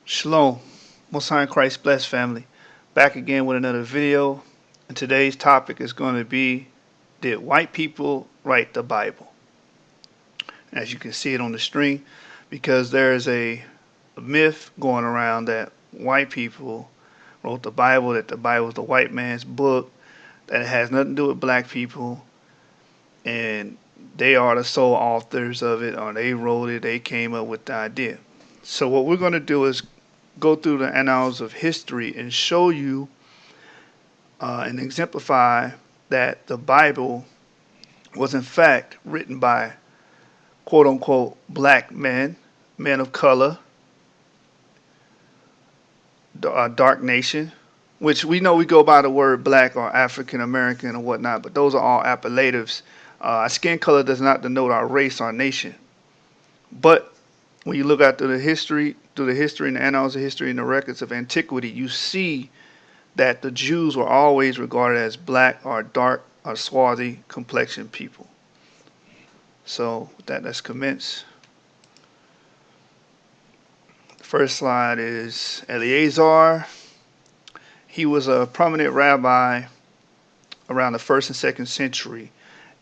Shalom, Most High in Christ blessed family. Back again with another video. And today's topic is going to be, did white people write the Bible? As you can see it on the screen, because there is a myth going around that white people wrote the Bible, that the Bible is the white man's book, that it has nothing to do with black people, and they are the sole authors of it, or they wrote it, they came up with the idea. So what we're going to do is go through the annals of history and show you and exemplify that the Bible was in fact written by quote unquote black men, men of color, dark nation, which we know we go by the word black or African American or whatnot, but those are all appellatives. Our skin color does not denote our race, our nation. But when you look out through the history and the annals of history and the records of antiquity, you see that the Jews were always regarded as black or dark or swarthy complexion people. So with that, let's commence. The first slide is Elazar. He was a prominent rabbi around the 1st and 2nd century,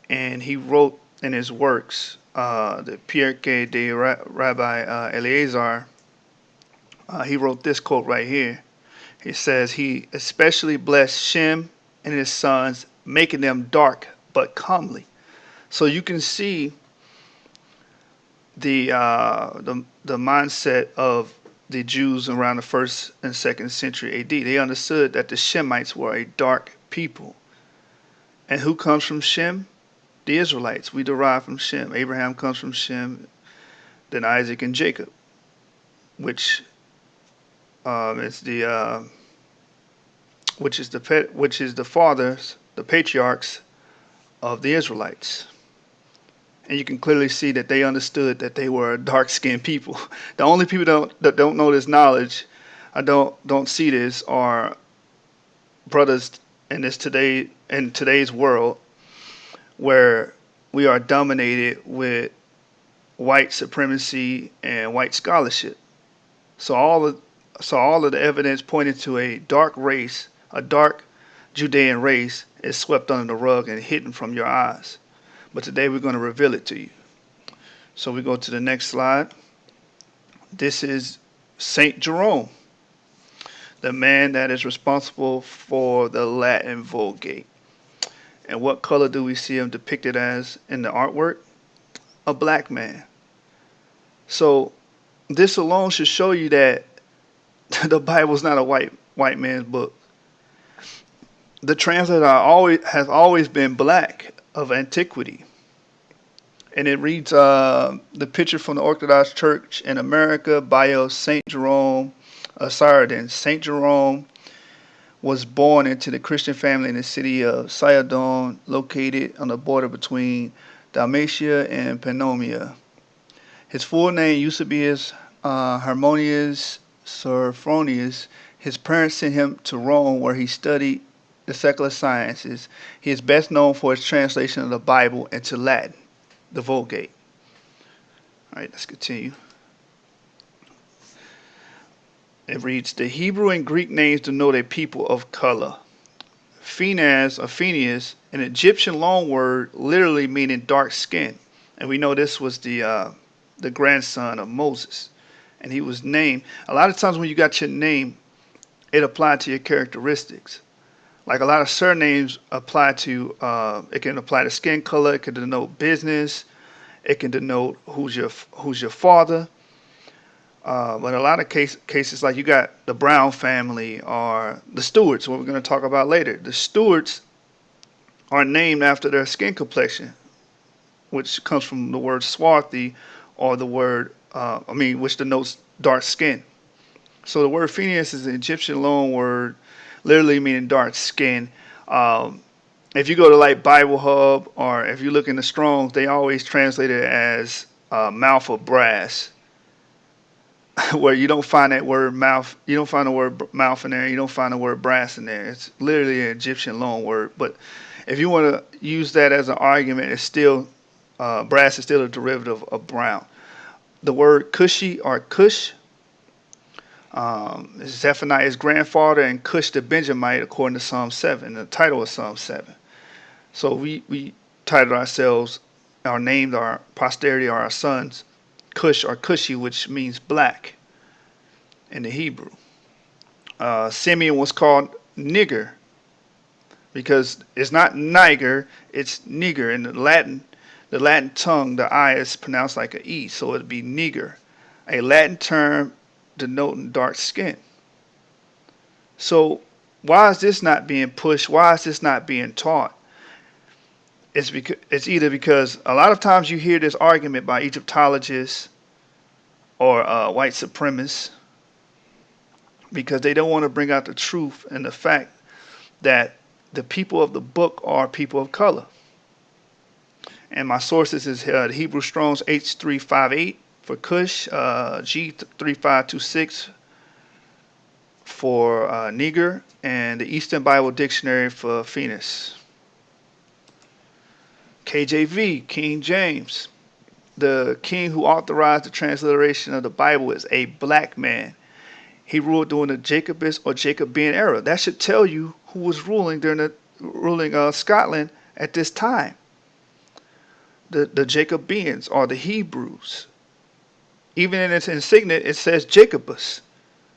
and he wrote in his works, the Pirkei de Rabbi Elazar, he wrote this quote right here. He says, he especially blessed Shem and his sons, making them dark but comely. So you can see the mindset of the Jews around the 1st and 2nd century AD. They understood that the Shemites were a dark people. And who comes from Shem? The Israelites. We derive from Shem. Abraham comes from Shem, then Isaac and Jacob, which is the fathers, the patriarchs of the Israelites. And you can clearly see that they understood that they were dark-skinned people. The only people that don't know this knowledge, I don't see this, are brothers in today's world, where we are dominated with white supremacy and white scholarship. So all of the evidence pointing to a dark race, a dark Judean race, is swept under the rug and hidden from your eyes. But today we're going to reveal it to you. So we go to the next slide. This is Saint Jerome, the man that is responsible for the Latin Vulgate. And what color do we see him depicted as in the artwork? A black man. So this alone should show you that the Bible is not a white man's book. The translator has always been black of antiquity. And it reads the picture from the Orthodox Church in America, bio Saint Jerome of Sardin. Saint Jerome was born into the Christian family in the city of Sayadon, located on the border between Dalmatia and Pannonia. His full name used to be Harmonius Sophronius. His parents sent him to Rome, where he studied the secular sciences. He is best known for his translation of the Bible into Latin, the Vulgate. All right, let's continue. It reads, the Hebrew and Greek names denote a people of color. Phenas or Phineas, an Egyptian loanword literally meaning dark skin. And we know this was the grandson of Moses. And he was named. A lot of times when you got your name, it applied to your characteristics. Like a lot of surnames apply to, it can apply to skin color, it can denote business, it can denote who's your father. But a lot of cases, like you got the Brown family or the Stewarts, what we're going to talk about later. The Stewarts are named after their skin complexion, which comes from the word swarthy, or the word, which denotes dark skin. So the word Phineas is an Egyptian loan word, literally meaning dark skin. If you go to like Bible Hub, or if you look in the Strongs, they always translate it as mouth of brass, where you don't find that word mouth. You don't find the word mouth in there. You don't find the word brass in there. It's literally an Egyptian loan word. But if you want to use that as an argument, it's still brass is still a derivative of brown. The word cushy or cush Zephaniah's grandfather, and Cush the Benjamite, according to Psalm 7, the title of Psalm 7. So we titled ourselves, our named our posterity, or our sons, Cush or Cushi, which means black in the Hebrew. Simeon was called nigger because it's not Niger, it's nigger. In the Latin tongue, the I is pronounced like an E, so it'd be nigger, a Latin term denoting dark skin. So why is this not being pushed? Why is this not being taught? It's either because a lot of times you hear this argument by Egyptologists or white supremacists because they don't want to bring out the truth and the fact that the people of the book are people of color. And my sources is the Hebrew Strong's H358 for Cush, G3526 for Niger, and the Eastern Bible Dictionary for Phoenix. KJV, King James. The king who authorized the transliteration of the Bible is a black man. He ruled during the Jacobist or Jacobean era. That should tell you who was ruling during the ruling Scotland at this time. The Jacobeans or the Hebrews. Even in its insignia, it says Jacobus.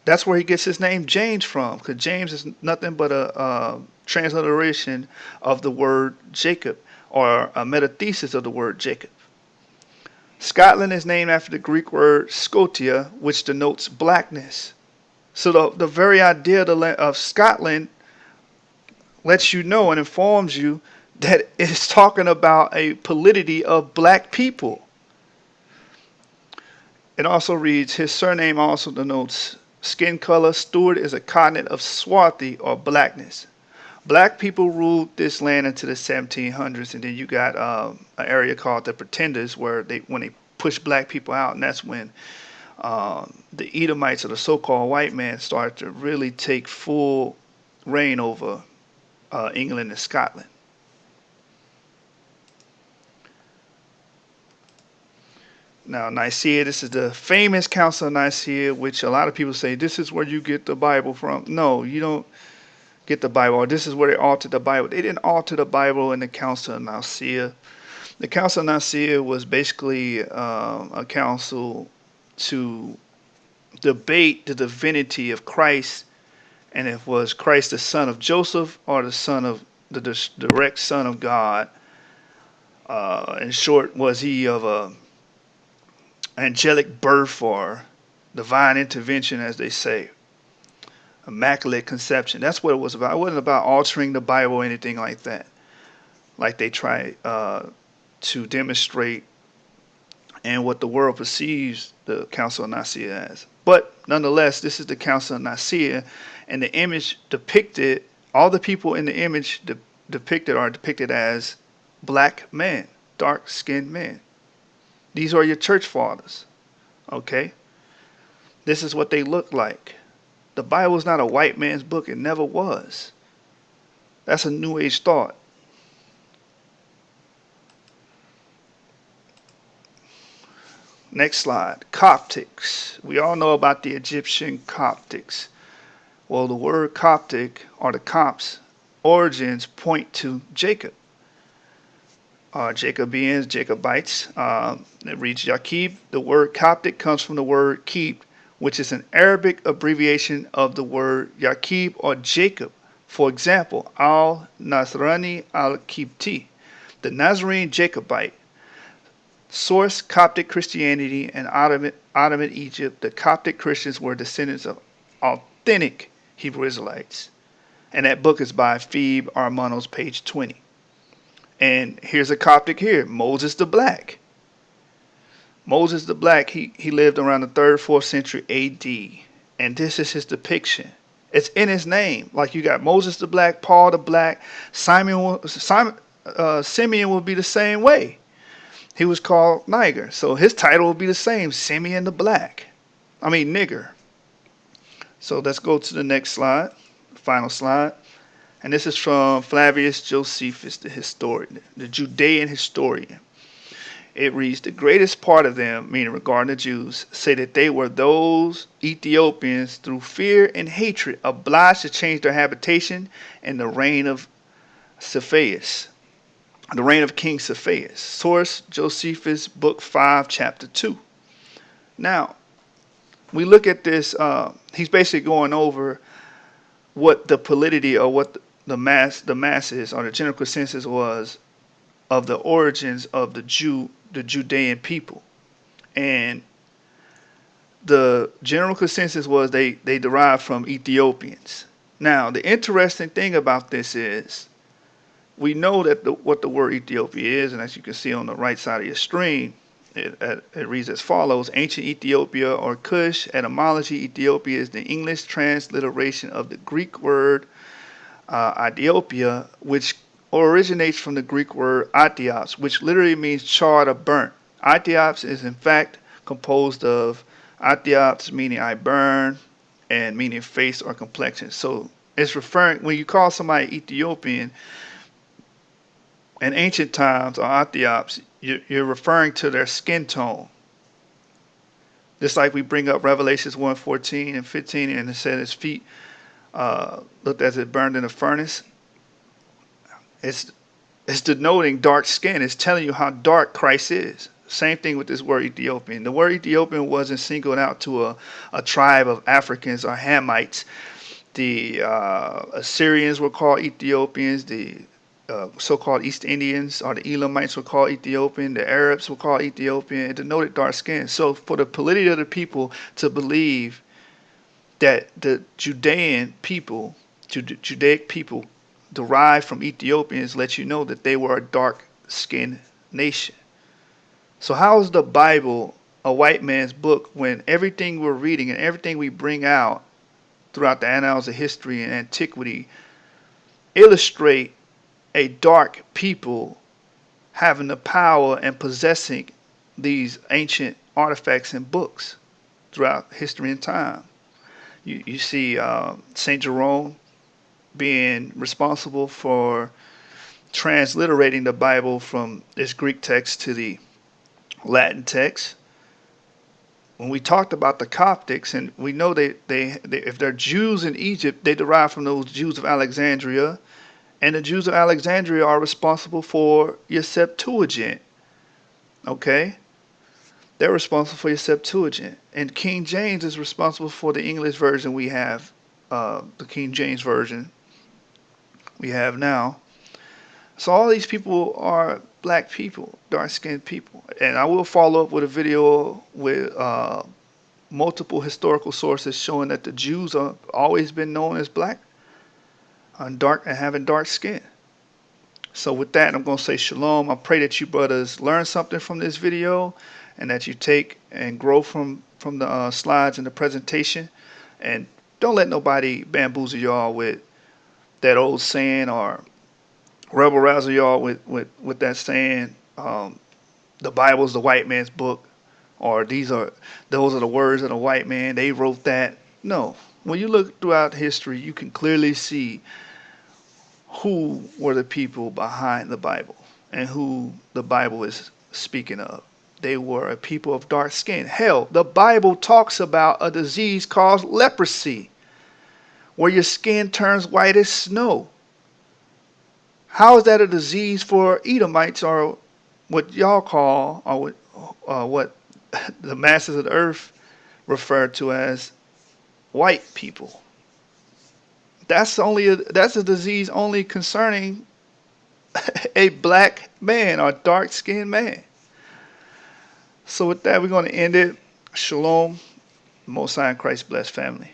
That's where he gets his name James from, because James is nothing but a transliteration of the word Jacob, or a metathesis of the word Jacob. Scotland is named after the Greek word Scotia, which denotes blackness. So the very idea of Scotland lets you know and informs you that it's talking about a polity of black people. It also reads, his surname also denotes skin color. Stuart is a cognate of swarthy or blackness. Black people ruled this land into the 1700s, and then you got an area called the Pretenders, where when they pushed black people out, and that's when the Edomites, or the so-called white man, started to really take full reign over England and Scotland. Now, Nicaea, this is the famous Council of Nicaea, which a lot of people say this is where you get the Bible from. No, you don't get the Bible, or this is where they altered the Bible. They didn't alter the Bible in the Council of Nicaea. The Council of Nicaea was basically a council to debate the divinity of Christ, and if was Christ the son of Joseph or the direct son of God. In short, was he of a angelic birth or divine intervention, as they say? Immaculate conception. That's what it was about. It wasn't about altering the Bible or anything like that, like they try to demonstrate and what the world perceives the Council of Nicaea as. But nonetheless, this is the Council of Nicaea, and the image depicted, all the people in the image depicted are depicted as black men, dark-skinned men. These are your church fathers, okay? This is what they look like. The Bible is not a white man's book. It never was. That's a New Age thought. Next slide. Coptics. We all know about the Egyptian Coptics. Well, the word Coptic, or the Copts, origins point to Jacob. Jacobeans, Jacobites. It reads Yaqub. The word Coptic comes from the word keep, which is an Arabic abbreviation of the word Yaqub or Jacob. For example, Al-Nasrani al-Qibti, the Nazarene Jacobite. Source: Coptic Christianity and Ottoman Egypt. The Coptic Christians were descendants of authentic Hebrew Israelites. And that book is by Phoebe Armanos, page 20. And here's a Coptic here, Moses the Black. Moses the Black, he lived around the 3rd, 4th century AD. And this is his depiction. It's in his name. Like you got Moses the Black, Paul the Black, Simeon will be the same way. He was called Niger. So his title will be the same, Simeon the Black. Nigger. So let's go to the next slide, final slide. And this is from Flavius Josephus, the historian, the Judean historian. It reads, the greatest part of them, meaning regarding the Jews, say that they were those Ethiopians through fear and hatred obliged to change their habitation in the reign of Cepheus, the reign of King Cepheus. Source, Josephus, Book 5, Chapter 2. Now, we look at this, he's basically going over what the validity or what the masses or the general consensus was of the origins of the Judean people. And the general consensus was they derived from Ethiopians. Now, the interesting thing about this is we know that what the word Ethiopia is, and as you can see on the right side of your screen, it reads as follows. Ancient Ethiopia or Kush, etymology, Ethiopia is the English transliteration of the Greek word Ethiopia, which originates from the Greek word Athiops, which literally means charred or burnt. Athiops is in fact composed of Athiops, meaning I burn, and meaning face or complexion. So it's referring, when you call somebody Ethiopian in ancient times or Athiops, you're referring to their skin tone. Just like we bring up Revelations 1:14 and 15, and it said his feet looked as it burned in a furnace. It's denoting dark skin. It's telling you how dark Christ is. Same thing with this word Ethiopian. The word Ethiopian wasn't singled out to a tribe of Africans or Hamites. The Assyrians were called Ethiopians. The so-called East Indians or the Elamites were called Ethiopian. The Arabs were called Ethiopian. It denoted dark skin. So for the polity of the people to believe that the Judaic people derived from Ethiopians lets you know that they were a dark-skinned nation. So how is the Bible a white man's book when everything we're reading and everything we bring out throughout the annals of history and antiquity illustrate a dark people having the power and possessing these ancient artifacts and books throughout history and time? You see St. Jerome being responsible for transliterating the Bible from its Greek text to the Latin text. When we talked about the Coptics, and we know they if they're Jews in Egypt, they derive from those Jews of Alexandria, and the Jews of Alexandria are responsible for your Septuagint. Okay? They're responsible for your Septuagint. And King James is responsible for the English version we have, the King James version we have now. So all these people are black people, dark-skinned people. And I will follow up with a video with multiple historical sources showing that the Jews have always been known as black and having dark skin. So with that, I'm going to say shalom. I pray that you brothers learn something from this video and that you take and grow from the slides and the presentation. And don't let nobody bamboozle y'all with that old saying or rebel razzle y'all with that saying, the Bible's the white man's book, or those are the words of the white man, they wrote that. No. When you look throughout history, you can clearly see who were the people behind the Bible and who the Bible is speaking of. They were a people of dark skin. Hell, the Bible talks about a disease called leprosy, where your skin turns white as snow. How is that a disease for Edomites, or what y'all call, or what the masses of the earth refer to as white people? That's a disease only concerning a black man or dark-skinned man. So with that, we're going to end it. Shalom. Most High in Christ bless family.